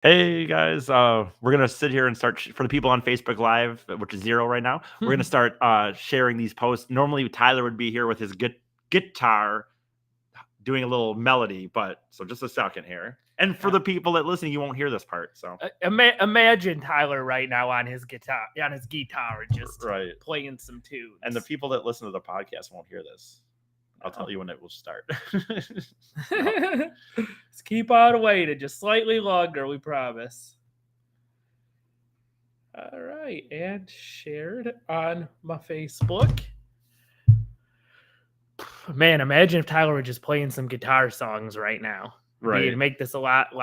Hey guys, we're gonna sit here and start for the people on Facebook Live, which is 0 right now. We're gonna start sharing these posts. Normally, Tyler would be here with his guitar doing a little melody, but so just a second here. And for the people that listen, you won't hear this part. So Imagine Tyler right now on his guitar, just right, playing some tunes. and the people that listen to the podcast won't hear this. I'll tell you when it will start. Just keep on waiting, just slightly longer, we promise. All right, and shared on my Facebook. Man, imagine if Tyler were just playing some guitar songs right now. Right, it'd make this a lot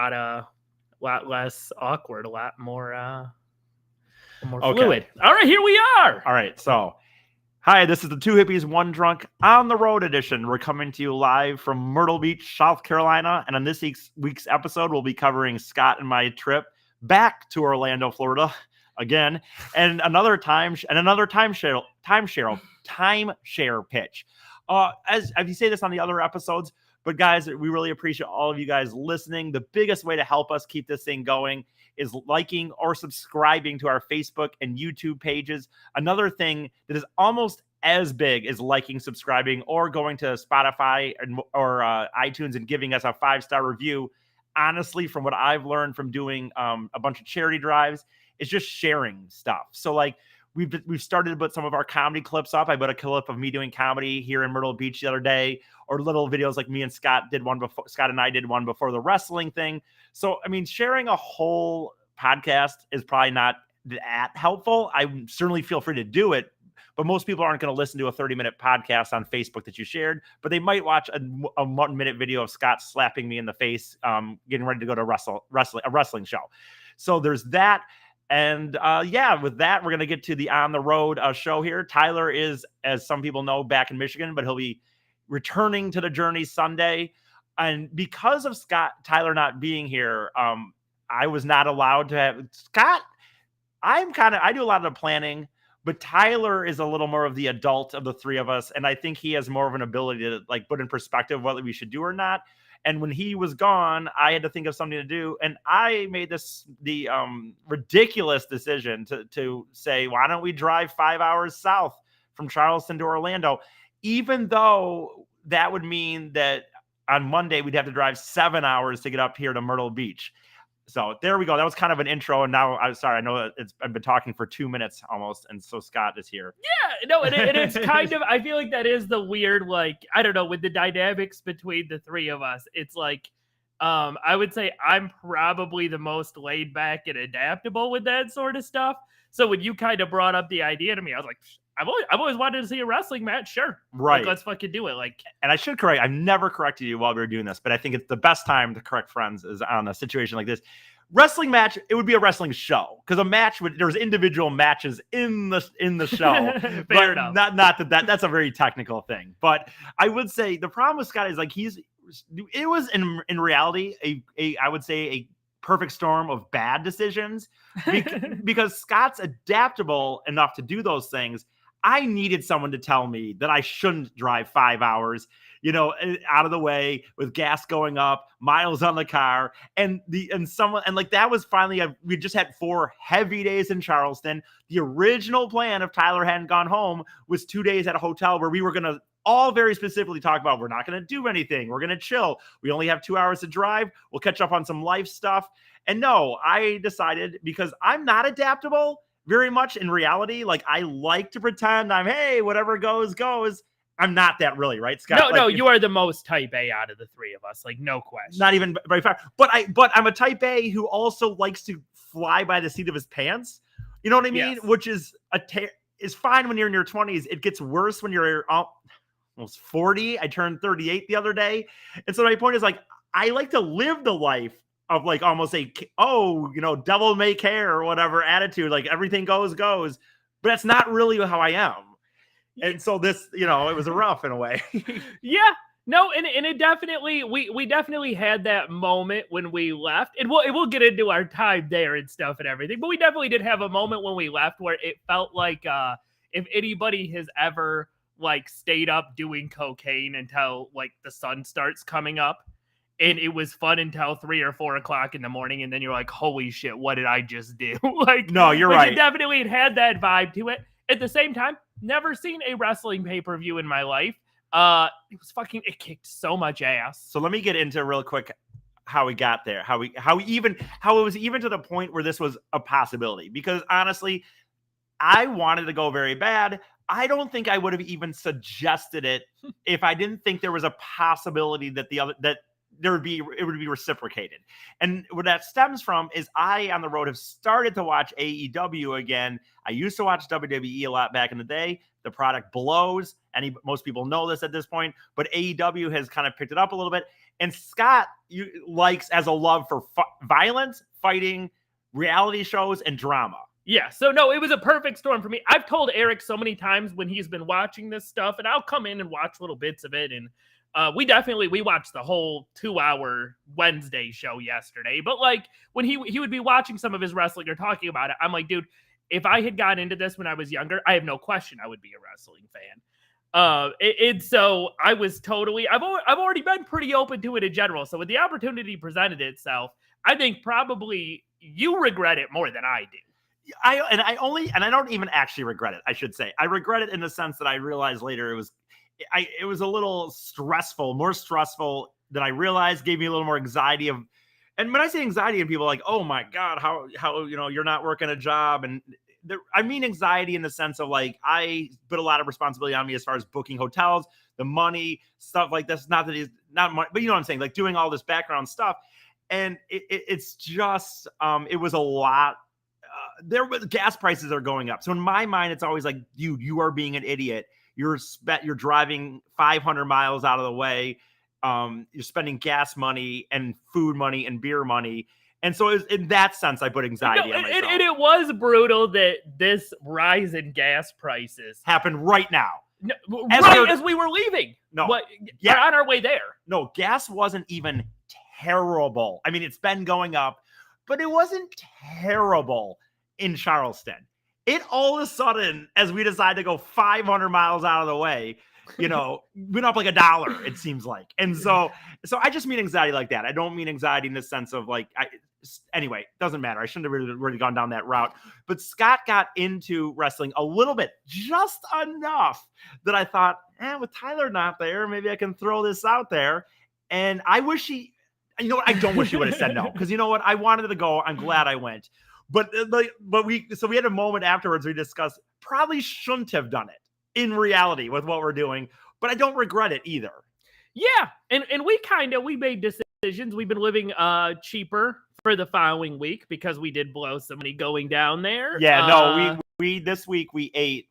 less awkward, a lot more fluid. All right, here we are. All right, so hi, this is the Two Hippies, One Drunk on the Road edition. We're coming to you live from Myrtle Beach, South Carolina. And on this week's episode, we'll be covering Scott and my trip back to Orlando, Florida again, and another timeshare pitch. As you say this on the other episodes, but guys, we really appreciate all of you guys listening. The biggest way to help us keep this thing going is liking or subscribing to our Facebook and YouTube pages. Another thing that is almost as big as liking, subscribing, or going to Spotify or iTunes and giving us a 5-star review. Honestly, from what I've learned from doing a bunch of charity drives, it's just sharing stuff. So like we've started to put some of our comedy clips up. I put a clip of me doing comedy here in Myrtle Beach the other day, or little videos like me and Scott did one before. Scott and I did one before the wrestling thing. So, I mean, sharing a whole podcast is probably not that helpful. I certainly feel free to do it, but most people aren't going to listen to a 30-minute podcast on Facebook that you shared, but they might watch a 1-minute video of Scott slapping me in the face, getting ready to go to a wrestling show. So there's that. And with that, we're going to get to the On the Road show here. Tyler is, as some people know, back in Michigan, but he'll be returning to the journey Sunday. And because of Tyler not being here, I was not allowed to have Scott. I do a lot of the planning, but Tyler is a little more of the adult of the three of us. And I think he has more of an ability to like put in perspective whether we should do or not. And when he was gone, I had to think of something to do. And I made the ridiculous decision to say, why don't we drive 5 hours south from Charleston to Orlando? Even though that would mean that on Monday, we'd have to drive 7 hours to get up here to Myrtle Beach. So there we go. That was kind of an intro. And now I'm sorry. I know I've been talking for 2 minutes almost. And so Scott is here. Yeah, no, and it's kind of, I feel like that is the weird, like, I don't know, with the dynamics between the three of us, it's like, I would say I'm probably the most laid back and adaptable with that sort of stuff. So when you kind of brought up the idea to me, I was like, I've always wanted to see a wrestling match. Sure. Right. Like, let's fucking do it. Like, and I should correct, I've never corrected you while we were doing this, but I think it's the best time to correct friends is on a situation like this. Wrestling match, it would be a wrestling show because a match there's individual matches in the show. Fair enough. Not that's a very technical thing. But I would say the problem with Scott is like it was in reality I would say a perfect storm of bad decisions because Scott's adaptable enough to do those things. I needed someone to tell me that I shouldn't drive 5 hours, out of the way with gas going up, miles on the car. And that was finally, we just had 4 heavy days in Charleston. The original plan, if Tyler hadn't gone home, was 2 days at a hotel where we were going to all very specifically talk about, we're not going to do anything. We're going to chill. We only have 2 hours to drive. We'll catch up on some life stuff. And no, I decided because I'm not adaptable very much in reality. Like I like to pretend hey, whatever goes. I'm not that really, right, Scott? No, you are the most type A out of the three of us. Like no question. Not even very far. But I'm a type A who also likes to fly by the seat of his pants. You know what I mean? Yes. Which is is fine when you're in your 20s. It gets worse when you're almost 40. I turned 38 the other day. And so my point is like, I like to live the life of like almost devil may care or whatever attitude, like everything goes, but that's not really how I am. And so this, it was a rough in a way. Yeah, no. And it definitely, we definitely had that moment when we left, and we'll get into our time there and stuff and everything, but we definitely did have a moment when we left where it felt like, if anybody has ever like stayed up doing cocaine until like the sun starts coming up, and it was fun until 3 or 4 o'clock in the morning, and then you're like, holy shit, what did I just do? Like, no, you're like right. It definitely had that vibe to it. At the same time, never seen a wrestling pay-per-view in my life. It kicked so much ass. So let me get into real quick how we got there, how it was even to the point where this was a possibility. Because honestly, I wanted to go very bad. I don't think I would have even suggested it if I didn't think there was a possibility that it would be reciprocated. And what that stems from is I, on the road, have started to watch AEW again. I used to watch WWE a lot back in the day. The product blows. Most people know this at this point, but AEW has kind of picked it up a little bit. And Scott has a love for violence, fighting, reality shows, and drama. Yeah, so no, it was a perfect storm for me. I've told Eric so many times when he's been watching this stuff, and I'll come in and watch little bits of it. And we watched the whole 2-hour Wednesday show yesterday. But like when he would be watching some of his wrestling or talking about it, I'm like, dude, if I had gotten into this when I was younger, I have no question I would be a wrestling fan. So I was totally, I've already been pretty open to it in general. So when the opportunity presented itself, I think probably you regret it more than I do. I don't even actually regret it. I should say I regret it in the sense that I realized later it was a little stressful, more stressful than I realized. Gave me a little more anxiety and when I say anxiety, and people are like, oh my God, how you're not working a job, and I mean anxiety in the sense of like I put a lot of responsibility on me as far as booking hotels, the money, stuff like this. Not that he's not money, but you know what I'm saying, like doing all this background stuff, and it's just it was a lot. Gas prices are going up. So in my mind, it's always like, dude, you are being an idiot. You're driving 500 miles out of the way. You're spending gas money and food money and beer money. And so in that sense, I put anxiety on myself. And it was brutal that this rise in gas prices happened right now. No, as we were leaving. No. We're on our way there. No, gas wasn't even terrible. I mean, it's been going up, but it wasn't terrible in Charleston. It all of a sudden, as we decided to go 500 miles out of the way, went up like $1, it seems like. And so I just mean anxiety like that. I don't mean anxiety in the sense of like, anyway, doesn't matter. I shouldn't have really gone down that route. But Scott got into wrestling a little bit, just enough that I thought, with Tyler not there, maybe I can throw this out there. And I wish I don't wish he would have said no, because you know what? I wanted to go. I'm glad I went. But we had a moment afterwards. We discussed probably shouldn't have done it in reality with what we're doing, but I don't regret it either. Yeah, and we made decisions. We've been living cheaper for the following week because we did blow some money going down there. Yeah, we this week we ate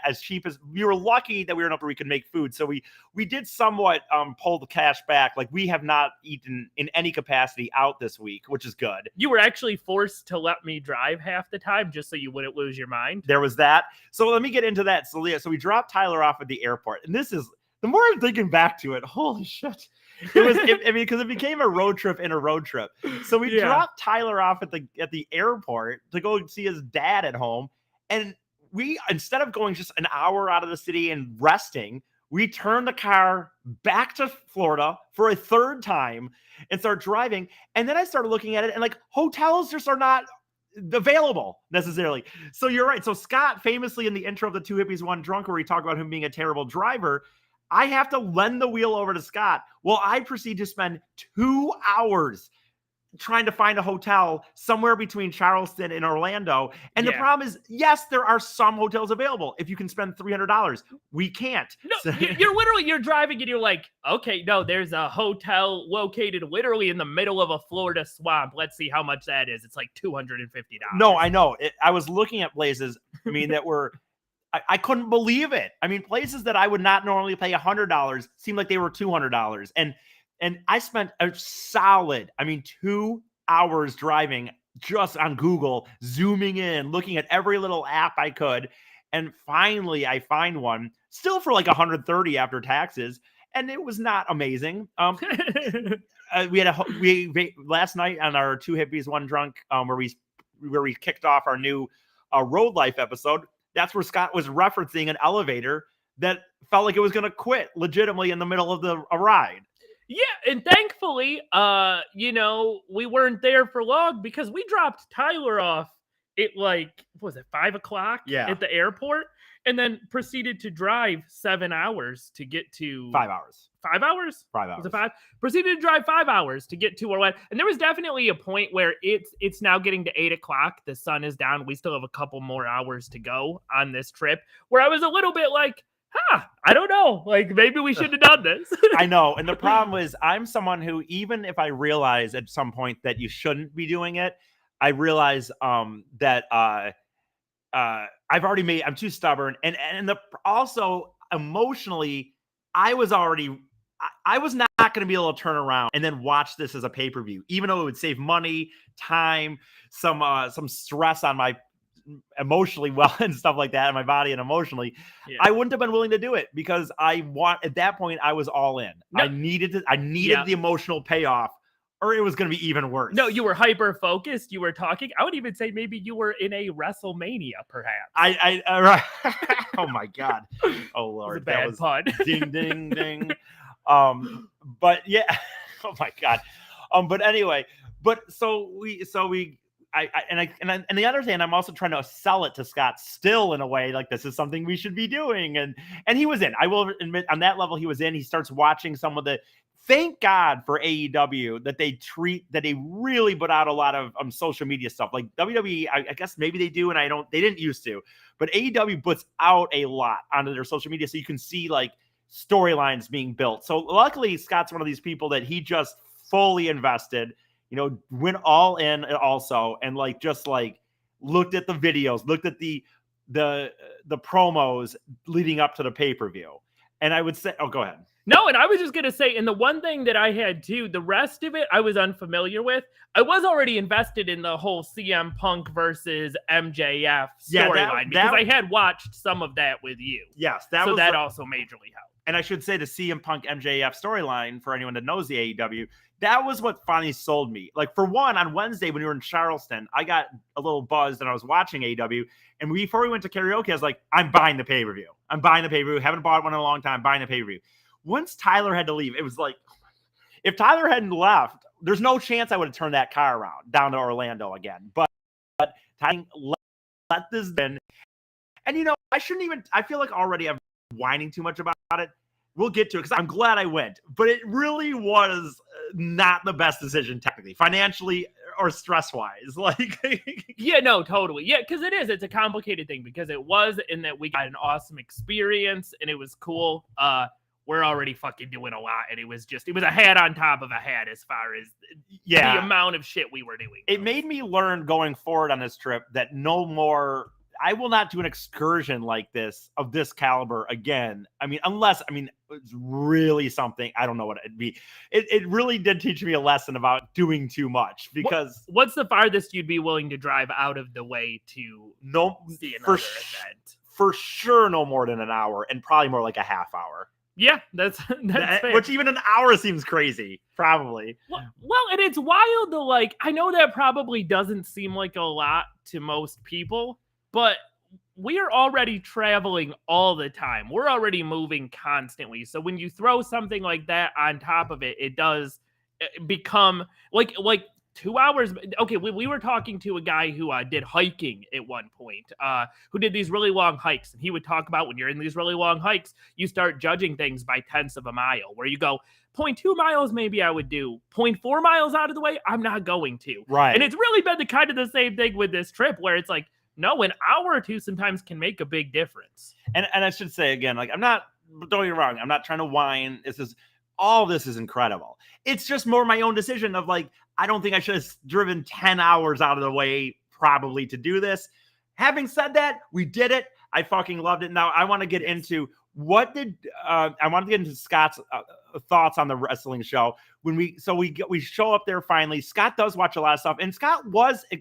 as cheap as we were. Lucky that we were enough where we could make food, so we did somewhat pull the cash back. Like we have not eaten in any capacity out this week, which is good. You were actually forced to let me drive half the time just so you wouldn't lose your mind. There was that. So let me get into that. So we dropped Tyler off at the airport, and this is the more I'm thinking back to it. Holy shit. Because it became a road trip in a road trip. So we dropped Tyler off at the airport to go see his dad at home. And we, instead of going just an hour out of the city and resting, we turned the car back to Florida for a third time and start driving. And then I started looking at it, and like hotels just are not available necessarily. So you're right. So Scott, famously in the intro of the Two Hippies, One Drunk, where we talk about him being a terrible driver, I have to lend the wheel over to Scott. Well, I proceed to spend 2 hours trying to find a hotel somewhere between Charleston and Orlando. And the problem is, yes, there are some hotels available. If you can spend $300, we can't. No, you're driving and you're like, okay, no, there's a hotel located literally in the middle of a Florida swamp. Let's see how much that is. It's like $250. No, I know. I was looking at places, that were, I couldn't believe it. Places that I would not normally pay $100 seemed like they were $200. And I spent a solid, 2 hours driving just on Google, zooming in, looking at every little app I could. And finally, I find one still for like $130 after taxes. And it was not amazing. We last night on our Two Hippies, One Drunk, where we kicked off our new road life episode. That's where Scott was referencing an elevator that felt like it was going to quit legitimately in the middle of a ride. Yeah, and thankfully, we weren't there for long because we dropped Tyler off at like, what was it, 5 o'clock Yeah. at the airport, and then proceeded to drive 7 hours to get to 5 hours. 5 hours. 5 Was it hours. 5? Proceeded to drive 5 hours to get to Orlando, and there was definitely a point where it's now getting to 8 o'clock. The sun is down. We still have a couple more hours to go on this trip. Where I was a little bit like, I don't know. Like, maybe we should have done this. I know. And the problem is I'm someone who, even if I realize at some point that you shouldn't be doing it, I realize that I've already made, I'm too stubborn. And also emotionally, I was not going to be able to turn around and then watch this as a pay-per-view, even though it would save money, time, some stress on my emotionally well and stuff like that in my body and emotionally. Yeah. I wouldn't have been willing to do it because at that point I was all in. No. I needed the emotional payoff, or it was going to be even worse. No, you were hyper focused. You were talking. I would even say maybe you were in a WrestleMania, perhaps. Right. Oh my God. Oh Lord. That was a bad pun. Ding, ding, ding. But yeah. Oh my God. But anyway, and the other hand, I'm also trying to sell it to Scott still in a way like this is something we should be doing. And he was in. I will admit, on that level, he was in. He starts watching some of the. Thank God for AEW that they really put out a lot of social media stuff. Like WWE, I guess maybe they do, and they didn't used to, but AEW puts out a lot onto their social media, so you can see like storylines being built. So luckily, Scott's one of these people that he just fully invested. Went all in also, and just looked at the videos, looked at the promos leading up to the pay-per-view. And I would say, go ahead. No, and I was just going to say, and the one thing that I had too, the rest of it I was unfamiliar with. I was already invested in the whole CM Punk versus MJF storyline because I had watched some of that with you. Yes, that also majorly helped. And I should say the CM Punk MJF storyline, for anyone that knows the AEW, that was what finally sold me. Like, for one, on Wednesday when we were in Charleston, I got a little buzzed and I was watching AEW. And before we went to karaoke, I was like, I'm buying the pay-per-view. Haven't bought one in a long time. Buying the pay-per-view. Once Tyler had to leave, it was like, if Tyler hadn't left, there's no chance I would have turned that car around down to Orlando again. But Tyler let this in. And, I feel like already I'm whining too much about it. We'll get to it because I'm glad I went, but it really was not the best decision technically, financially or stress-wise. Yeah, no, totally. Yeah, because it's a complicated thing because it was in that we got an awesome experience and it was cool. We're already fucking doing a lot, and it was a hat on top of a hat as far as the amount of shit we were doing. It made me learn going forward on this trip that no more. I will not do an excursion like this of this caliber again. Unless it's really something. I don't know what it'd be. It really did teach me a lesson about doing too much because. What's the farthest you'd be willing to drive out of the way to see another event? For sure, no more than an hour, and probably more like a half hour. Yeah, that's fair. Which even an hour seems crazy, probably. Well, and it's wild to I know that probably doesn't seem like a lot to most people, but we are already traveling all the time. We're already moving constantly. So when you throw something like that on top of it, it does become like 2 hours. Okay, we were talking to a guy who did hiking at one point, who did these really long hikes. And he would talk about when you're in these really long hikes, you start judging things by tenths of a mile, where you go 0.2 miles, maybe I would do 0.4 miles out of the way. I'm not going to. Right. And it's really been the same thing with this trip where it's like, no, an hour or two sometimes can make a big difference. And I should say again, don't get me wrong. I'm not trying to whine. All this is incredible. It's just more my own decision of I don't think I should have driven 10 hours out of the way probably to do this. Having said that, we did it. I fucking loved it. Now I want to get into Scott's thoughts on the wrestling show. When we show up there finally. Scott does watch a lot of stuff, and Scott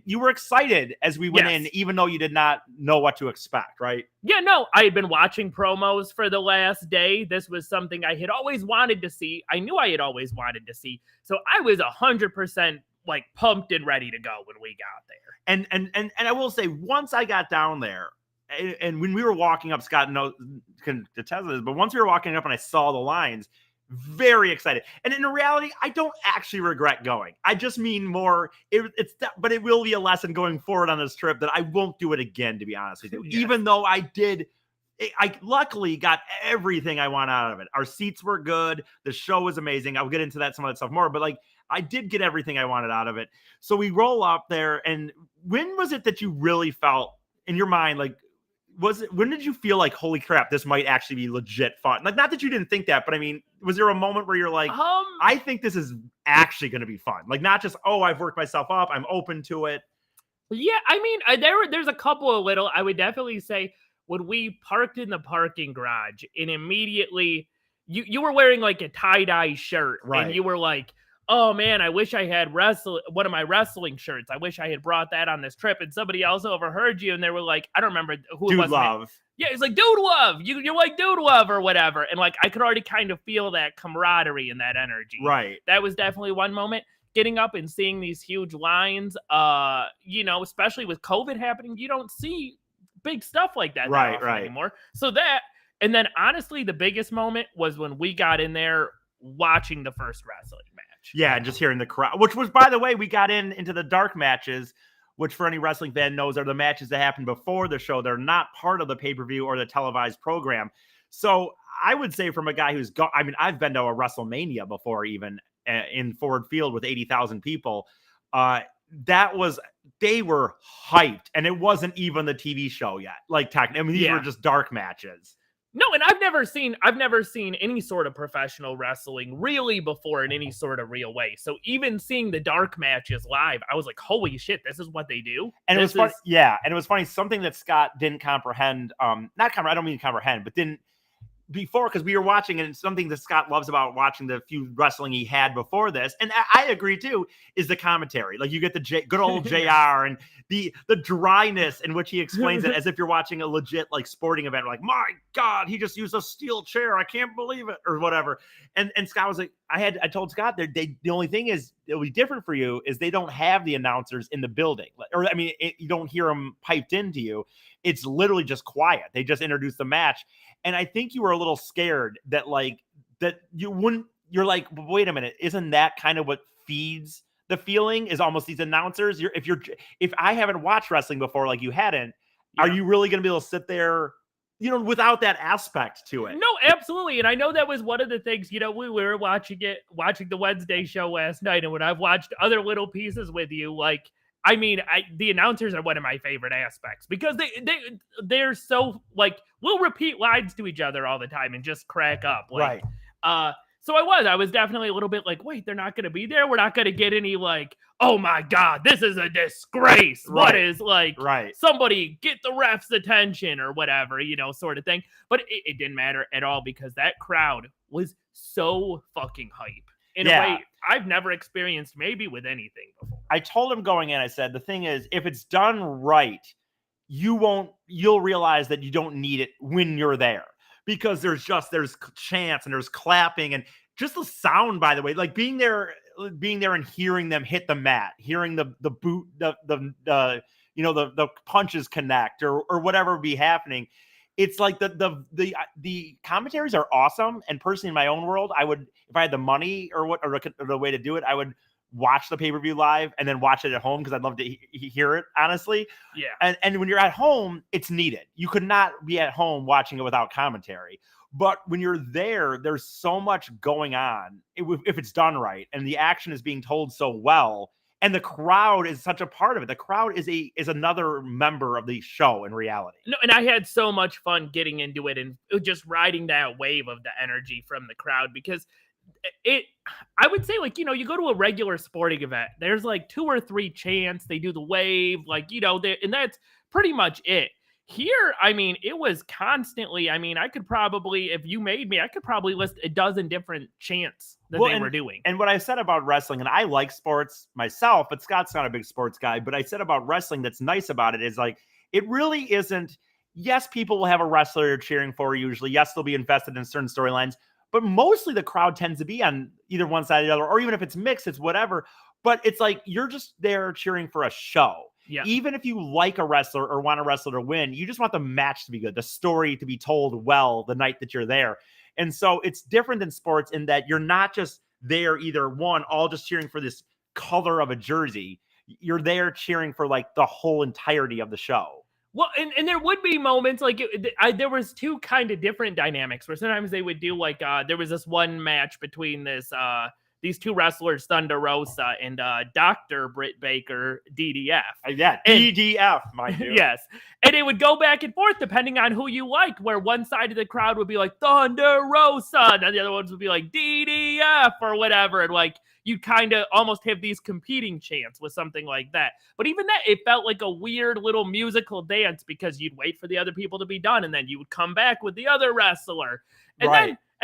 you were excited as we went in, even though you did not know what to expect, right? Yeah, no, I had been watching promos for the last day. This was something I had always wanted to see. I knew I had always wanted to see, so I was 100% pumped and ready to go when we got there. And I will say, once I got down there. And when we were walking up, Scott can attest to this, but once we were walking up and I saw the lines, very excited. And in reality, I don't actually regret going. I just mean more, but it will be a lesson going forward on this trip that I won't do it again, to be honest with you. Yes. Even though I luckily got everything I want out of it. Our seats were good. The show was amazing. I'll get into some of that stuff more, but like I did get everything I wanted out of it. So we roll up there, and when was it that you really felt in your mind, like, when did you feel like, holy crap, this might actually be legit fun? Like, not that you didn't think that, but I mean, was there a moment where you're like, I think this is actually going to be fun? Like, not just, oh, I've worked myself up, I'm open to it. Yeah, I mean, there's a couple of little, I would definitely say, when we parked in the parking garage and immediately you were wearing like a tie-dye shirt, right? And you were like, oh man, I wish I had one of my wrestling shirts. I wish I had brought that on this trip. And somebody else overheard you and they were like, I don't remember who Dude it was. Love. Yeah, it's like Dude Love. You're like Dude Love or whatever. And like I could already kind of feel that camaraderie and that energy. Right. That was definitely one moment. Getting up and seeing these huge lines, especially with COVID happening, you don't see big stuff like that right anymore. So that, and then honestly, the biggest moment was when we got in there watching the first wrestling match. Yeah, and just hearing the crowd, which was, by the way, we got into the dark matches, which for any wrestling fan knows are the matches that happened before the show. They're not part of the pay-per-view or the televised program. So I would say, from a guy who's I've been to a WrestleMania before, even in Ford Field with 80,000 people. They were hyped, and it wasn't even the TV show yet. Like, these were just dark matches. No, and I've never seen any sort of professional wrestling really before in any sort of real way. So even seeing the dark matches live, I was like, holy shit, this is what they do. And it was funny. Yeah. And it was funny. Something that Scott didn't comprehend, I don't mean comprehend, but didn't before, because we were watching, and something that Scott loves about watching the few wrestling he had before this, and I agree too, is the commentary. Like, you get the good old JR and the dryness in which he explains it as if you're watching a legit like sporting event. Like, my God, he just used a steel chair, I can't believe it, or whatever. And Scott was like, I told Scott, the only thing is, it'll be different for you is they don't have the announcers in the building, you don't hear them piped into you. It's literally just quiet. They just introduce the match. And I think you were a little scared that you're like, wait a minute, isn't that kind of what feeds the feeling, is almost these announcers? If I haven't watched wrestling before, like you hadn't, are you really going to be able to sit there, without that aspect to it? No, absolutely. And I know that was one of the things, we were watching the Wednesday show last night. And when I've watched other little pieces with you, like, the announcers are one of my favorite aspects, because they're so, like, we'll repeat lines to each other all the time and just crack up. Like, right. So I was definitely a little bit like, wait, they're not going to be there. We're not going to get any like, oh my God, this is a disgrace. Right. What is like, right. Somebody get the ref's attention or whatever, sort of thing. But it didn't matter at all, because that crowd was so fucking hype in a way I've never experienced maybe with anything before. I told him going in, I said, the thing is, if it's done right, you'll realize that you don't need it when you're there, because there's chants and there's clapping and just the sound, by the way, like being there and hearing them hit the mat, hearing the boot, the punches connect or whatever be happening. It's like the commentaries are awesome. And personally, in my own world, I would, if I had the money or the way to do it, I would watch the pay-per-view live and then watch it at home, because I'd love to hear it, honestly. Yeah. And when you're at home, it's needed. You could not be at home watching it without commentary. But when you're there, there's so much going on if it's done right, and the action is being told so well, and the crowd is such a part of it. The crowd is another member of the show in reality. No, and I had so much fun getting into it and just riding that wave of the energy from the crowd, because I would say, like, you go to a regular sporting event, there's like 2 or 3 chants, they do the wave, like, and that's pretty much it. Here, it was constantly, I could probably, if you made me, I could probably list a dozen different chants that they were doing. And what I said about wrestling, and I like sports myself, but Scott's not a big sports guy, but I said about wrestling that's nice about it is, like, it really isn't, yes, people will have a wrestler you're cheering for usually. Yes, they'll be invested in certain storylines, but mostly the crowd tends to be on either one side or the other, or even if it's mixed, it's whatever. But it's like, you're just there cheering for a show. Yeah. Even if you like a wrestler or want a wrestler to win, you just want the match to be good, the story to be told well the night that you're there. And so it's different than sports in that you're not just there either one, all just cheering for this color of a jersey. You're there cheering for like the whole entirety of the show. Well, and there would be moments like there was two kind of different dynamics where sometimes they would do like there was this one match between these two wrestlers, Thunder Rosa and Dr. Britt Baker, DDF. Yeah, DDF, mind you. Yes. And it would go back and forth depending on who you liked, where one side of the crowd would be like Thunder Rosa, and then the other ones would be like DDF or whatever. And like you kind of almost have these competing chants with something like that. But even that, it felt like a weird little musical dance because you'd wait for the other people to be done, and then you would come back with the other wrestler. And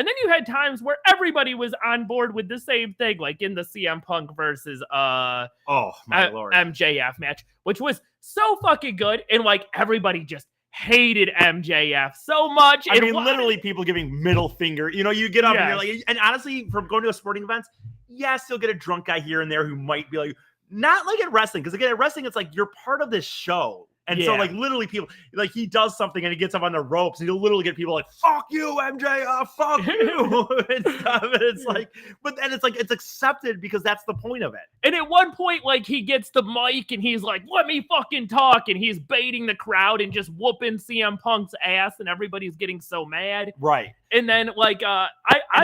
then you had times where everybody was on board with the same thing, like in the CM Punk versus Lord. MJF match, which was so fucking good. And like everybody just hated MJF so much. I mean, literally people giving middle finger. You know, you get up and you're like, and honestly, from going to a sporting events, yes, you'll get a drunk guy here and there who might be like, not like at wrestling, because again, at wrestling, it's like you're part of this show. And so, like, literally people, like, he does something and he gets up on the ropes and he'll literally get people like, fuck you, MJF, fuck you, and stuff. And it's like, but then it's like, it's accepted because that's the point of it. And at one point, like, he gets the mic and he's like, let me fucking talk. And he's baiting the crowd and just whooping CM Punk's ass. And everybody's getting so mad. Right. And then, like, I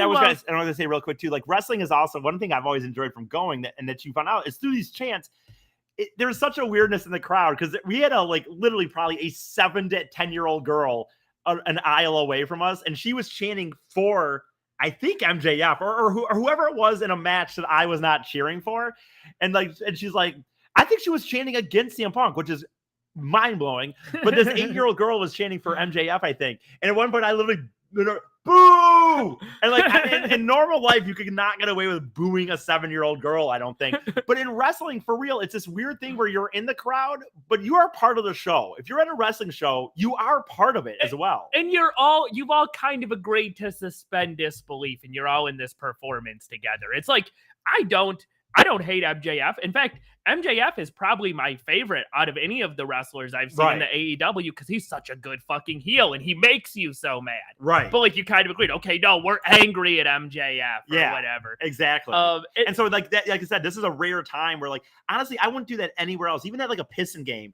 want to say real quick, too, like, wrestling is also one thing I've always enjoyed from going and that you found out is through these chants. There's such a weirdness in the crowd because we had literally probably a 7 to 10-year-old girl an aisle away from us, and she was chanting for, I think, MJF or whoever it was in a match that I was not cheering for, and she's like, I think she was chanting against CM Punk, which is mind blowing. But this 8-year-old girl was chanting for MJF, I think, and at one point I literally boo! And like in normal life, you could not get away with booing a 7-year-old girl, I don't think. But in wrestling, for real, it's this weird thing where you're in the crowd, but you are part of the show. If you're at a wrestling show, you are part of it as well. And you've all kind of agreed to suspend disbelief, and you're all in this performance together. It's like, I don't hate MJF. In fact, MJF is probably my favorite out of any of the wrestlers I've seen in the AEW because he's such a good fucking heel and he makes you so mad. Right. But like you kind of agreed, okay, no, we're angry at MJF or whatever. Exactly. And so like that, like I said, this is a rare time where like, honestly, I wouldn't do that anywhere else. Even at like a Piston game.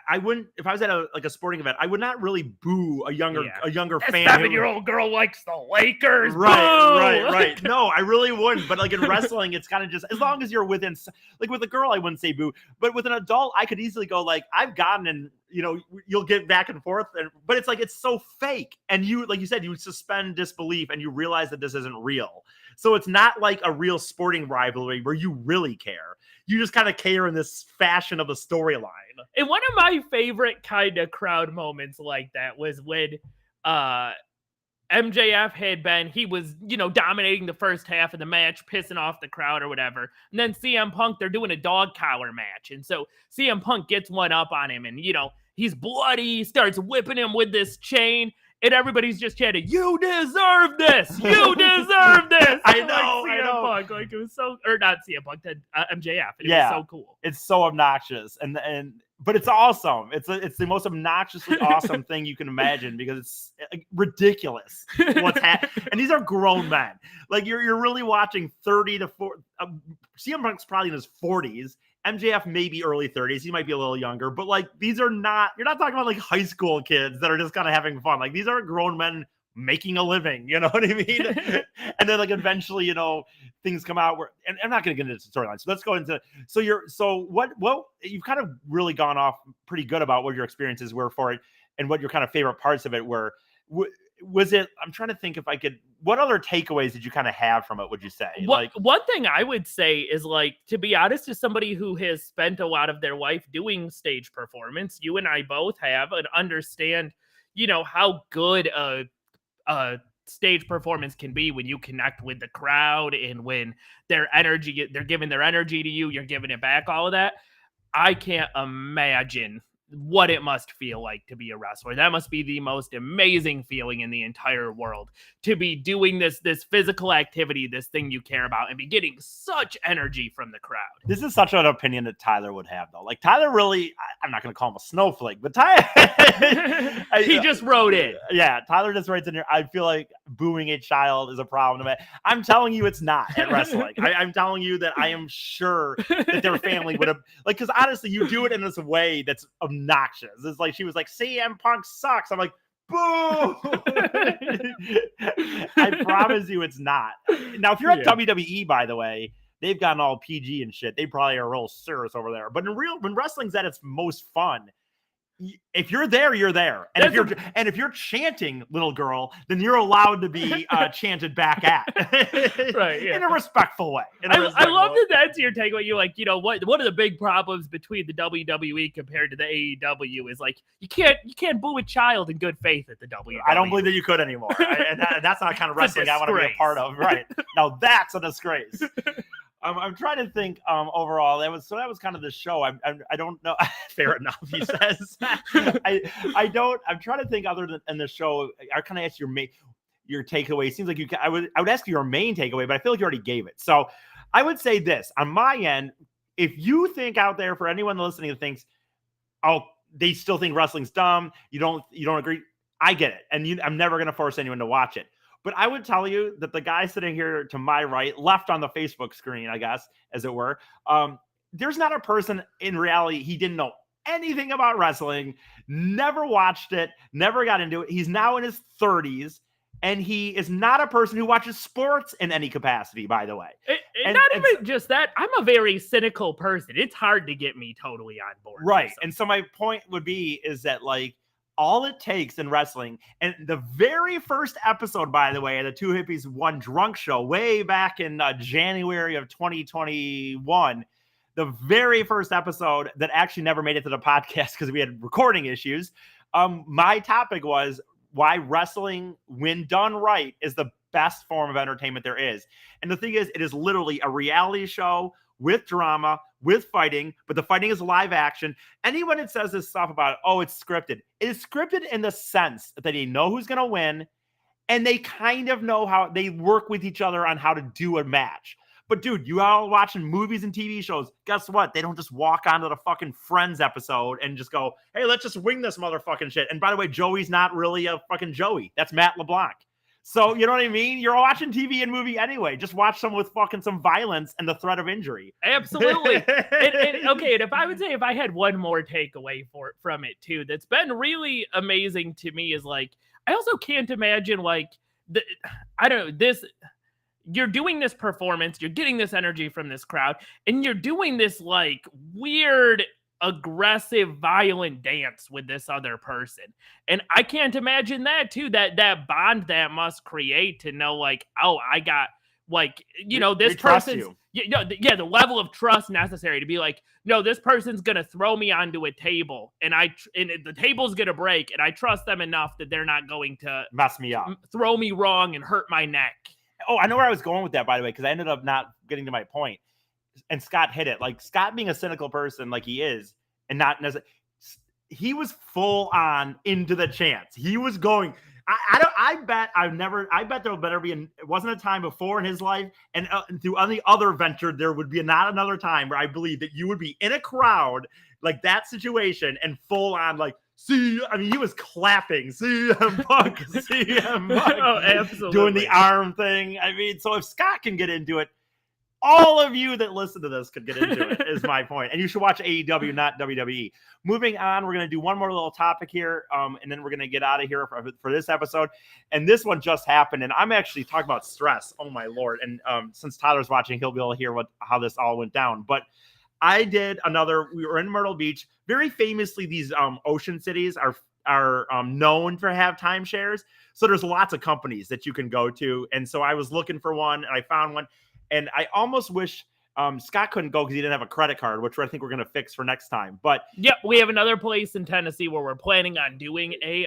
I wouldn't, if I was at a sporting event, I would not really boo a younger fan. 7-year-old girl likes the Lakers. Right. No, I really wouldn't. But like in wrestling, it's kind of just, as long as you're within, like with a girl, I wouldn't say boo. But with an adult, I could easily go like, I've gotten and, you know, you'll get back and forth. But it's like, it's so fake. And you, like you said, you suspend disbelief and you realize that this isn't real. So it's not like a real sporting rivalry where you really care. You just kind of care in this fashion of the storyline. And one of my favorite kind of crowd moments like that was when MJF he was, you know, dominating the first half of the match, pissing off the crowd or whatever. And then CM Punk, they're doing a dog collar match. And so CM Punk gets one up on him and, you know, he's bloody, starts whipping him with this chain. And everybody's just chanting, "You deserve this! You deserve this!" I know, like CM Punk, like it was so, or not CM Punk, MJF. It was so cool. It's so obnoxious, but it's awesome. It's the most obnoxiously awesome thing you can imagine because it's ridiculous what's happening. And these are grown men. Like you're really watching 30 to 40. CM Punk's probably in his 40s. MJF maybe early 30s. He might be a little younger, but like these are not, you're not talking about like high school kids that are just kind of having fun. Like these are grown men making a living, you know what I mean? And then like eventually, you know, things come out where, and I'm not going to get into the storyline. So let's go into, what you've kind of really gone off pretty good about what your experiences were for it and what your kind of favorite parts of it were. Was it, I'm trying to think if I could, what other takeaways did you kind of have from it, would you say? One thing I would say is like, to be honest, as somebody who has spent a lot of their life doing stage performance, you and I both have and understand, you know, how good a stage performance can be when you connect with the crowd and when they're giving their energy to you, you're giving it back, all of that. I can't imagine what it must feel like to be a wrestler. That must be the most amazing feeling in the entire world, to be doing this physical activity, this thing you care about, and be getting such energy from the crowd. This is such an opinion that Tyler would have, though. Like Tyler really, I'm not going to call him a snowflake, but Tyler, he just wrote it. Yeah, Tyler just writes in here. I feel like booing a child is a problem. I'm telling you, it's not at wrestling. I'm telling you that I am sure that their family would have because honestly, you do it in this way that's obnoxious. It's like she was like, CM Punk sucks. I'm like, boo! I promise you, it's not. Now, if you're at WWE, by the way, they've gotten all PG and shit. They probably are real serious over there. But when wrestling's at its most fun, if you're there, you're there. And if you're chanting "little girl," then you're allowed to be chanted back at, right? Yeah. In a respectful way. I love that that's your takeaway. You like, what are the big problems between the WWE compared to the AEW is like you can't boo a child in good faith at the WWE. I don't believe that you could anymore, and that's not the kind of wrestling I want to be a part of. Right now, that's a disgrace. I'm trying to think overall. That was kind of the show. I don't know. Fair enough, he says. I'm trying to think other than in the show. I kind of asked your takeaway. It seems like I would ask you your main takeaway, but I feel like you already gave it. So I would say this on my end. If you think out there for anyone listening that thinks, they still think wrestling's dumb, you don't agree, I get it. And I'm never going to force anyone to watch it. But I would tell you that the guy sitting here to my right, left on the Facebook screen, I guess, as it were, there's not a person in reality, he didn't know anything about wrestling, never watched it, never got into it. He's now in his 30s, and he is not a person who watches sports in any capacity, by the way. Not even just that. I'm a very cynical person. It's hard to get me totally on board. Right. And so my point would be is that, like, all it takes in wrestling, and the very first episode, by the way, of the Two Hippies One Drunk Show, way back in January of 2021, the very first episode that actually never made it to the podcast because we had recording issues. My topic was why wrestling, when done right, is the best form of entertainment there is. And the thing is, it is literally a reality show with drama, with fighting, but the fighting is live action. Anyone that says this stuff about, it's scripted, it is scripted in the sense that they know who's going to win, and they kind of know how they work with each other on how to do a match. But dude, you all watching movies and TV shows, guess what? They don't just walk onto the fucking Friends episode and just go, hey, let's just wing this motherfucking shit. And by the way, Joey's not really a fucking Joey. That's Matt LeBlanc. So, you know what I mean? You're watching TV and movie anyway. Just watch some with fucking some violence and the threat of injury. Absolutely. And if I had one more takeaway from it too, that's been really amazing to me is like, I also can't imagine you're doing this performance, you're getting this energy from this crowd, and you're doing this like weird, aggressive, violent dance with this other person. And I can't imagine that too, that bond that must create to know like, I got like, this person's, the level of trust necessary to be like, no, this person's going to throw me onto a table and the table's going to break and I trust them enough that they're not going to mess me up, throw me wrong and hurt my neck. Oh, I know where I was going with that, by the way, because I ended up not getting to my point. And Scott hit it. Like, Scott being a cynical person like he is, and not necessarily, he was full on into the chance. He was going, I bet there better be, it wasn't a time before in his life, and through any other venture, there would be not another time where I believe that you would be in a crowd like that situation and full on like, he was clapping, CM Punk, CM Punk. Oh, absolutely. Doing the arm thing. So if Scott can get into it, all of you that listen to this could get into it, is my point. And you should watch AEW, not WWE. Moving on, we're going to do one more little topic here, and then we're going to get out of here for this episode. And this one just happened, and I'm actually talking about stress. Oh, my Lord. And since Tyler's watching, he'll be able to hear how this all went down. But we were in Myrtle Beach. Very famously, these ocean cities are known for have timeshares. So there's lots of companies that you can go to. And so I was looking for one and I found one. And I almost wish Scott couldn't go because he didn't have a credit card, which I think we're going to fix for next time. But yeah, we have another place in Tennessee where we're planning on doing a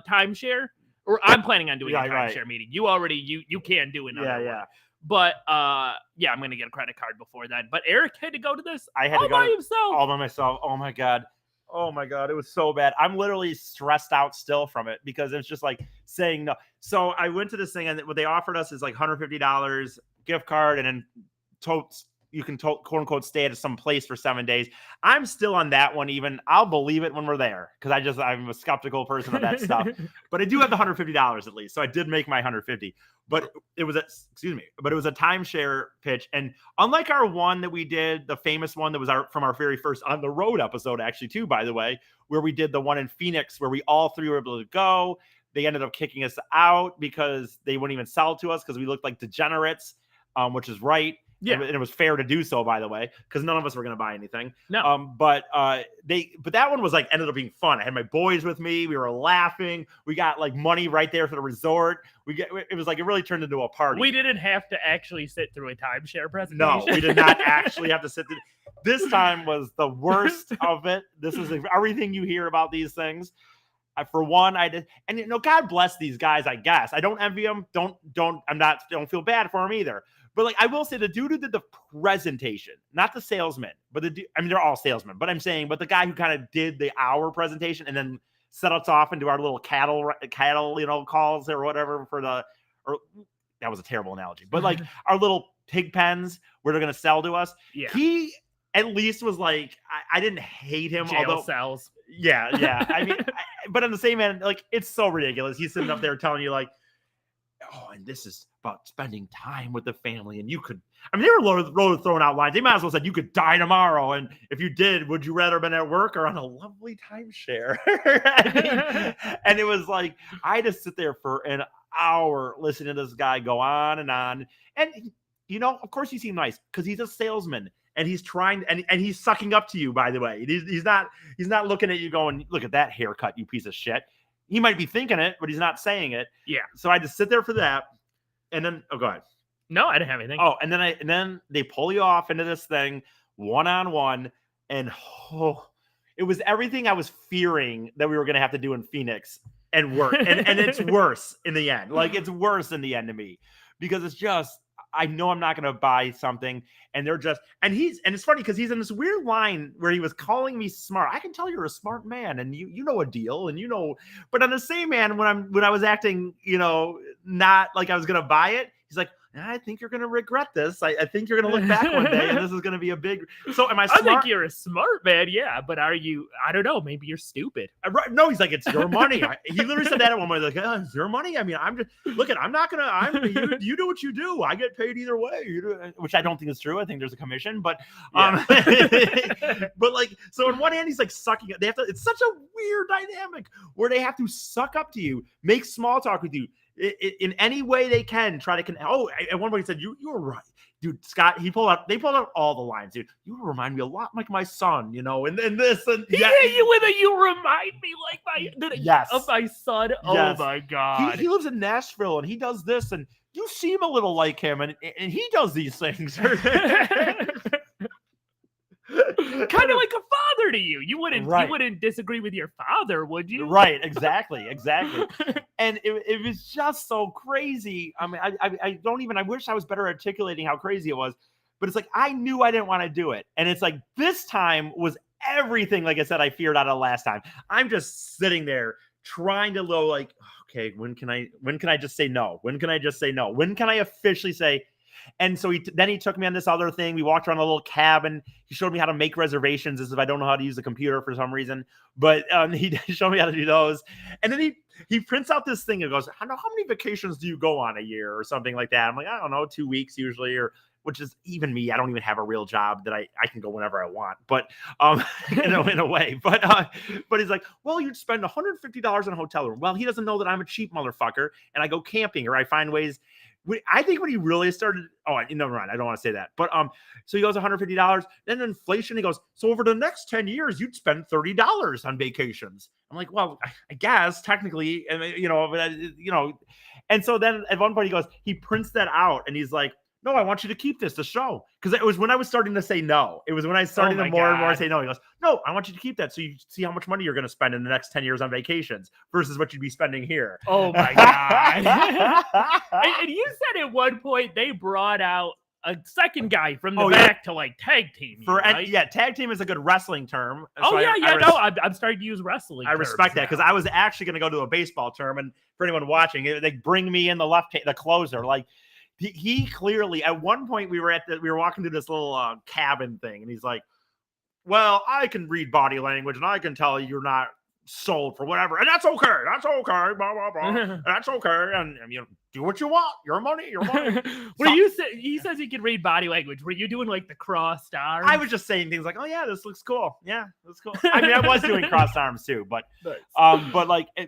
timeshare. Or I'm planning on doing a timeshare meeting. You already, you can do another one. Yeah. But I'm going to get a credit card before that. But Eric had to go to this all by myself. Oh my God. It was so bad. I'm literally stressed out still from it because it's just like saying no. So I went to this thing and what they offered us is like $150 gift card and then you can quote unquote stay at some place for 7 days. I'm still on that one. Even I'll believe it when we're there because I'm a skeptical person of that stuff. But I do have the $150 at least, so I did make my 150. But it was a timeshare pitch, and unlike our one that we did, the famous one that was from our very first On the Road episode, actually too, by the way, where we did the one in Phoenix where we all three were able to go. They ended up kicking us out because they wouldn't even sell to us because we looked like degenerates, which is right. Yeah, and it was fair to do so, by the way, because none of us were going to buy anything. No, but that one was like ended up being fun. I had my boys with me. We were laughing. We got like money right there for the resort. It was like it really turned into a party. We didn't have to actually sit through a timeshare presentation. No, we did not actually have to sit through. This time was the worst of it. This is everything you hear about these things. For one, I did, and God bless these guys. I guess I don't envy them. Don't feel bad for them either. But like I will say, the dude who did the presentation, not the salesman, but they're all salesmen. But I'm saying, but the guy who kind of did the hour presentation and then set us off into our little cattle, calls or whatever that was a terrible analogy, but like our little pig pens where they're going to sell to us. Yeah. He at least was like, I didn't hate him. Jail cells. Yeah. I mean, but on the same end, like it's so ridiculous. He's sitting up there telling you like, oh, and this is about spending time with the family. And you could, they were throwing out lines. They might as well said you could die tomorrow. And if you did, would you rather have been at work or on a lovely timeshare? And it was like, I just sit there for an hour listening to this guy go on. And, of course he seemed nice because he's a salesman and he's trying, and he's sucking up to you, by the way. He's not looking at you going, look at that haircut, you piece of shit. He might be thinking it, but he's not saying it. Yeah. So I just sit there for that. And then, go ahead. No, I didn't have anything. Oh, and then they pull you off into this thing one-on-one. And it was everything I was fearing that we were going to have to do in Phoenix and work. And it's worse in the end. Like it's worse in the end to me because it's just, I know I'm not going to buy something and they're just, and it's funny because he's in this weird line where he was calling me smart. I can tell you're a smart man and you know a deal and but on the same hand, when I was acting, not like I was going to buy it, he's like, I think you're going to regret this. I think you're going to look back one day and this is going to be a big, so am I smart? I think you're a smart man. Yeah. But are you, I don't know. Maybe you're stupid. No, he's like, it's your money. He literally said that at one point. Like, it's your money. I mean, I'm not going to, you do what you do. I get paid either way. Which I don't think is true. I think there's a commission, but, but like, so on one hand, he's like sucking it. It's such a weird dynamic where they have to suck up to you, make small talk with you. In any way they can try to at one point he said you were right, dude. Scott, they pulled out all the lines, dude. You remind me a lot like my son, and this and he hit you with a you remind me like of my son. Yes. Oh my god, he lives in Nashville and he does this and you seem a little like him and he does these things. Kind of like a father to you. You wouldn't disagree with your father, would you? Right, exactly. And it was just so crazy. I mean, I wish I was better articulating how crazy it was, but it's like, I knew I didn't want to do it. And it's like, this time was everything, like I said, I feared out of last time. I'm just sitting there trying to like, okay, when can I just say no? When can I just say no? When can I officially say? And so then he took me on this other thing. We walked around a little cabin. He showed me how to make reservations as if I don't know how to use the computer for some reason. But he showed me how to do those. And then he prints out this thing and goes, how many vacations do you go on a year or something like that? I'm like, I don't know, 2 weeks usually, which is even me. I don't even have a real job that I can go whenever I want. But in a way. But he's like, well, you'd spend $150 in a hotel room. Well, he doesn't know that I'm a cheap motherfucker and I go camping or I find ways. I think when he really started, never mind. I don't want to say that. But so he goes $150. Then inflation, he goes, so over the next 10 years, you'd spend $30 on vacations. I'm like, well, I guess technically, and and so then at one point he prints that out and he's like, no, I want you to keep this to show. Because it was when I was starting to say no. It was when I started to more and more say no. He goes, no, I want you to keep that so you see how much money you're going to spend in the next 10 years on vacations versus what you'd be spending here. Oh, my God. and you said at one point they brought out a second guy from the back to like tag team. Right? Tag team is a good wrestling term. So I'm starting to use wrestling. I respect that because I was actually going to go to a baseball term. And for anyone watching, they bring me in the closer. Like, he clearly, at one point we were walking to this little cabin thing, and he's like, well, I can read body language and I can tell you're not sold for whatever, and that's okay. That's okay. Blah blah blah. That's okay. And you know, do what you want. Your money. Your money. He says he can read body language. Were you doing like the crossed arms? I was just saying things like, "Oh yeah, this looks cool. Yeah, that's cool." I mean, I was doing crossed arms too, but nice.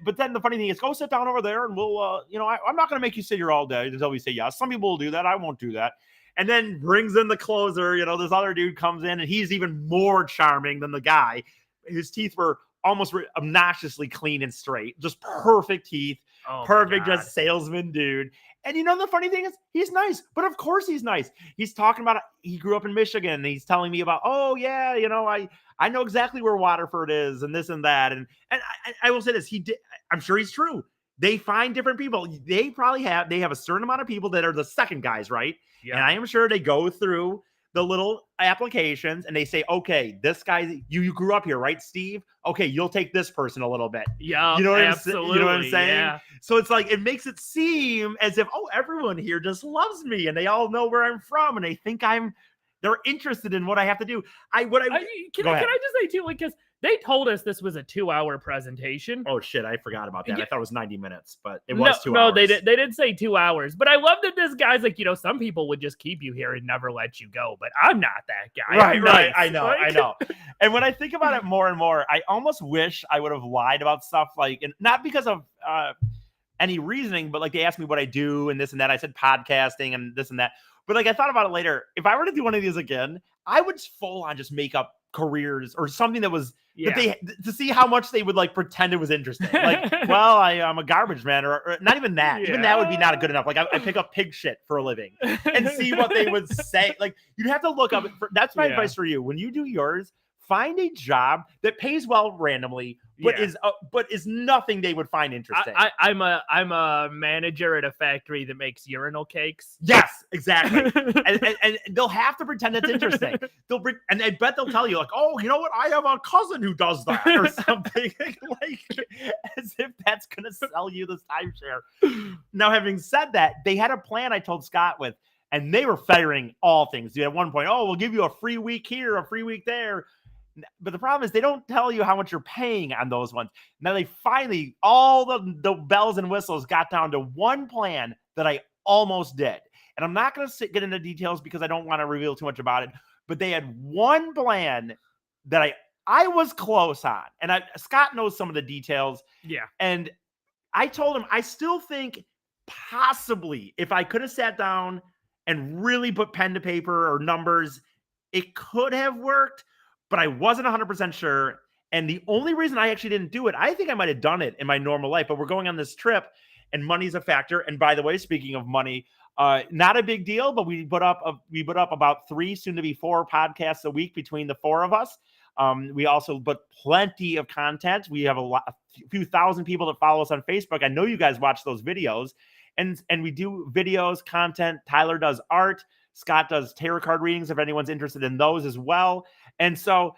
but then the funny thing is, go sit down over there, and we'll, you know, I'm not going to make you sit here all day until we say yes. Some people will do that. I won't do that. And then brings in the closer. You know, this other dude comes in, and he's even more charming than the guy. His teeth were almost obnoxiously clean and straight, just perfect teeth, perfect, just salesman dude. And you know, the funny thing is, he's nice, but of course he's nice. He's talking about, he grew up in Michigan, and he's telling me about, oh yeah, you know, I know exactly where Waterford is and this and that. And I will say this, I'm sure he's true. They find different people. They have a certain amount of people that are the second guys, right? Yeah. And I am sure they go through the little applications and they say, okay, this guy, you grew up here, right, Steve? Okay, you'll take this person a little bit. Yeah, you know what absolutely. You know what I'm saying? Yeah. So it's like, it makes it seem as if, oh, everyone here just loves me and they all know where I'm from and they think they're interested in what I have to do. Can I just say too, like, because they told us this was a 2-hour presentation. Oh shit, I forgot about that. Yeah. I thought it was 90 minutes, but it was 2 hours. No, they did say 2 hours. But I love that this guy's like, you know, some people would just keep you here and never let you go, but I'm not that guy. Right. I know. And when I think about it more and more, I almost wish I would have lied about stuff, like, and not because of any reasoning, but like they asked me what I do and this and that. I said podcasting and this and that. But like I thought about it later. If I were to do one of these again, I would full on just make up careers or something that was to see how much they would like pretend it was interesting. Like, well, I'm a garbage man, or not even that. Yeah. Even that would be not good enough. Like I pick up pig shit for a living and see what they would say. Like you'd have to look up. That's my advice for you. When you do yours, find a job that pays well randomly, but is nothing they would find interesting. I'm a manager at a factory that makes urinal cakes. Yes, exactly. and they'll have to pretend it's interesting. And I bet they'll tell you like, oh, you know what? I have a cousin who does that or something, like as if that's gonna sell you this timeshare. Now, having said that, they had a plan I told Scott with, and they were firing all things. At one point, oh, we'll give you a free week here, a free week there. But the problem is they don't tell you how much you're paying on those ones. Now they finally, all the bells and whistles got down to one plan that I almost did. And I'm not going to get into details because I don't want to reveal too much about it. But they had one plan that I was close on. And Scott knows some of the details. Yeah. And I told him, I still think possibly if I could have sat down and really put pen to paper or numbers, it could have worked. But I wasn't 100% sure. And the only reason I actually didn't do it, I think I might have done it in my normal life, but we're going on this trip and money's a factor. And by the way, speaking of money, not a big deal, but we put up about 3, soon to be 4 podcasts a week between the 4 of us. We also put plenty of content. We have a few thousand people that follow us on Facebook. I know you guys watch those videos, and we do videos, content. Tyler does art. Scott does tarot card readings if anyone's interested in those as well. And so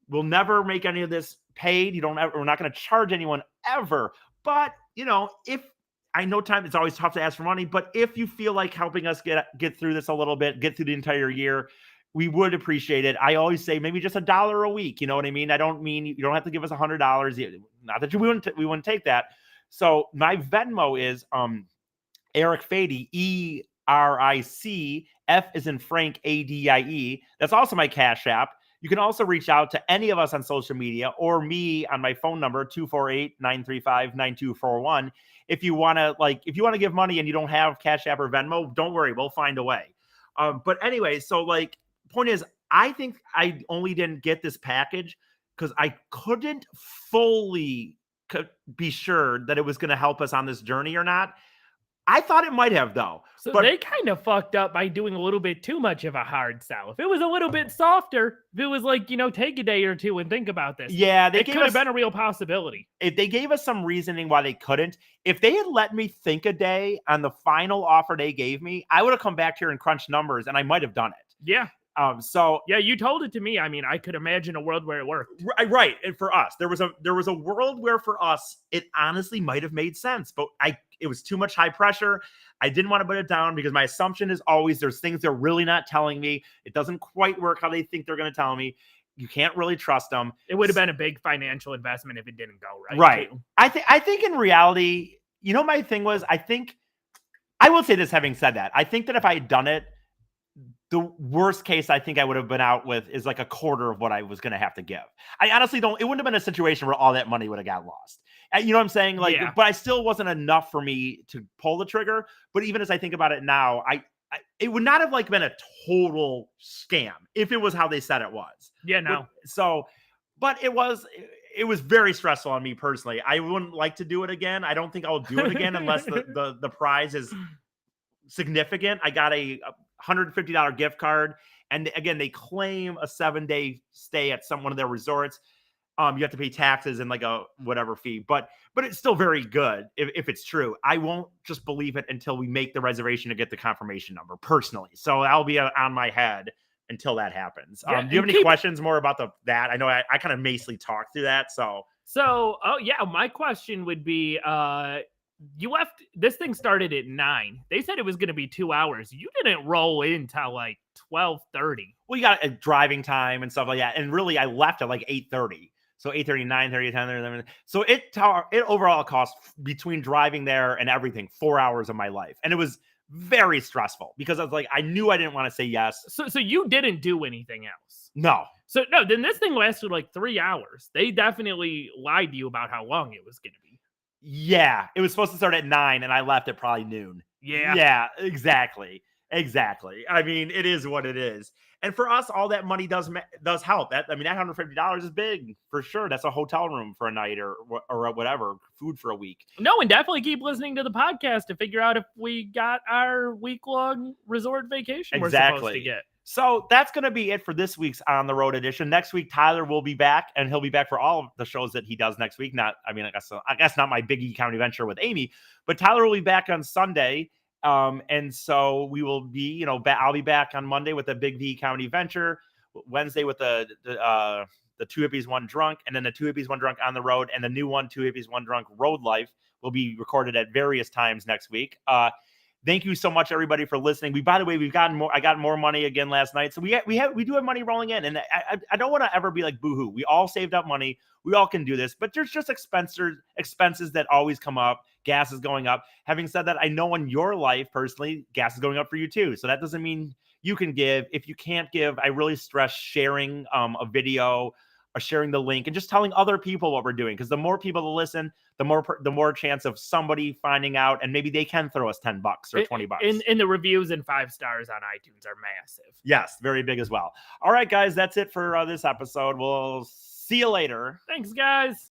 we'll never make any of this paid. We're not going to charge anyone ever. But, you know, if I know it's always tough to ask for money, but if you feel like helping us get through this a little bit, get through the entire year, we would appreciate it. I always say maybe just $1 a week. You know what I mean? I don't mean you don't have to give us $100. Not that we wouldn't take that. So my Venmo is Eric Fady, ERIC, F is in Frank, ADIE. That's also my Cash App. You can also reach out to any of us on social media or me on my phone number, 248-935-9241. If you want to give money and you don't have Cash App or Venmo, don't worry, we'll find a way. But anyway, so like, point is, I think I only didn't get this package because I couldn't fully be sure that it was going to help us on this journey or not. I thought it might have, though. So they kind of fucked up by doing a little bit too much of a hard sell. If it was a little bit softer, if it was like, you know, take a day or two and think about this. Yeah, it could have been a real possibility. If they gave us some reasoning why they couldn't, if they had let me think a day on the final offer they gave me, I would have come back here and crunched numbers and I might have done it. Yeah. So yeah, you told it to me. I mean, I could imagine a world where it worked. right. And for us, there was a world where for us, it honestly might have made sense, but it was too much high pressure. I didn't want to put it down because my assumption is always there's things they're really not telling me. It doesn't quite work how they think they're going to tell me. You can't really trust them. It would have been a big financial investment if it didn't go right. Right. Too. I think in reality, my thing was, I will say this, having said that, I think that if I had done it, the worst case I think I would have been out with is like a quarter of what I was going to have to give. I honestly don't, it wouldn't have been a situation where all that money would have got lost. You know what I'm saying? Like, Yeah. But I still wasn't enough for me to pull the trigger. But even as I think about it now, it would not have like been a total scam if it was how they said it was. Yeah, no. But it was very stressful on me personally. I wouldn't like to do it again. I don't think I'll do it again unless the prize is significant. I got a $150 gift card, and again, they claim a 7-day stay at one of their resorts. You have to pay taxes and like a whatever fee, but it's still very good if it's true. I won't just believe it until we make the reservation to get the confirmation number personally. So I'll be on my head until that happens. Yeah, do you have any questions more about that? I know I kind of basically talked through that. So, oh yeah, my question would be, you left, this thing started at 9. They said it was going to be 2 hours. You didn't roll in till like 12:30. Well, you got a driving time and stuff like that. And really, I left at like 8:30. So 8:30, 9:30, 10:30. So it overall cost between driving there and everything 4 hours of my life. And it was very stressful because I was like, I knew I didn't want to say yes. So you didn't do anything else? No. So no, then this thing lasted like 3 hours. They definitely lied to you about how long it was going to be. Yeah, it was supposed to start at 9 and I left at probably noon. Yeah, exactly. I mean, it is what it is. And for us, all that money does help. That $150 is big for sure. That's a hotel room for a night or whatever, food for a week. No, and definitely keep listening to the podcast to figure out if we got our week-long resort vacation we're supposed to get. So that's going to be it for this week's On the Road edition. Next week, Tyler will be back, and he'll be back for all of the shows that he does next week. I guess not my Big E County Venture with Amy, but Tyler will be back on Sunday. And so we will be, I'll be back on Monday with the Big V County Venture, Wednesday with the 2 Hippies, 1 Drunk, and then the 2 Hippies, 1 Drunk on the road, and the new one, 2 Hippies, 1 Drunk Road Life will be recorded at various times next week. Thank you so much, everybody, for listening. By the way, I got more money again last night. So we do have money rolling in. And I don't want to ever be like boohoo. We all saved up money. We all can do this, but there's just expenses that always come up. Gas is going up. Having said that, I know in your life personally, gas is going up for you too. So that doesn't mean you can give. If you can't give, I really stress sharing a video or sharing the link and just telling other people what we're doing. Because the more people to listen, the more chance of somebody finding out, and maybe they can throw us $10 or $20. And the reviews and 5 stars on iTunes are massive. Yes, very big as well. All right, guys, that's it for this episode. We'll see you later. Thanks, guys.